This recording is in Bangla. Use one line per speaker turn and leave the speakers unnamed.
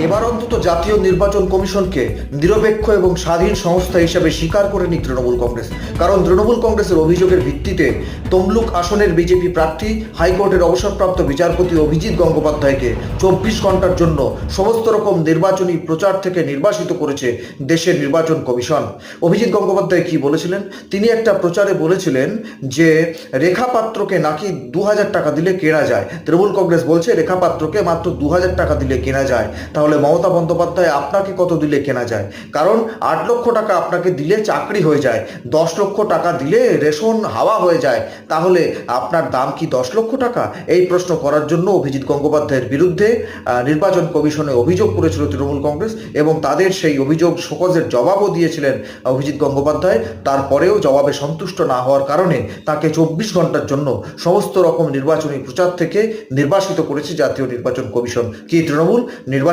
এবার অন্তত জাতীয় নির্বাচন কমিশনকে নিরপেক্ষ এবং স্বাধীন সংস্থা হিসেবে স্বীকার করে নিক তৃণমূল কংগ্রেস। কারণ তৃণমূল কংগ্রেসের অভিযোগের ভিত্তিতে তমলুক আসনের বিজেপি প্রার্থী হাইকোর্টের অবসরপ্রাপ্ত বিচারপতি অভিজিৎ গঙ্গোপাধ্যায়কে 24 ঘন্টার জন্য সমস্ত রকম নির্বাচনী প্রচার থেকে নির্বাসিত করেছে দেশের নির্বাচন কমিশন। অভিজিৎ গঙ্গোপাধ্যায় কি বলেছিলেন? তিনি একটা প্রচারে বলেছিলেন যে রেখা পাত্রকে নাকি 2000 টাকা দিলে কেনা যায়। তৃণমূল কংগ্রেস বলছে রেখা পাত্রকে মাত্র 2000 টাকা দিলে কেনা যায়। তাহলে মমতা বন্দ্যোপাধ্যায় আপনাকে কত দিলে কেনা যায়? কারণ 8 লক্ষ টাকা আপনাকে দিলে চাকরি হয়ে যায়, 10 লক্ষ টাকা দিলে রেশন হাওয়া হয়ে যায়। তাহলে আপনার দাম কি 10 লক্ষ টাকা? এই প্রশ্ন করার জন্য অভিজিৎ গঙ্গোপাধ্যায়ের বিরুদ্ধে নির্বাচন কমিশনে অভিযোগ করেছিল তৃণমূল কংগ্রেস, এবং তাদের সেই অভিযোগ শোকজের জবাবও দিয়েছিলেন অভিজিৎ গঙ্গোপাধ্যায়। তারপরেও জবাবে সন্তুষ্ট না হওয়ার কারণে তাকে 24 ঘন্টার জন্য সমস্ত রকম নির্বাচনী প্রচার থেকে নির্বাসিত করেছে জাতীয় নির্বাচন কমিশন। কি তৃণমূল নির্বাচন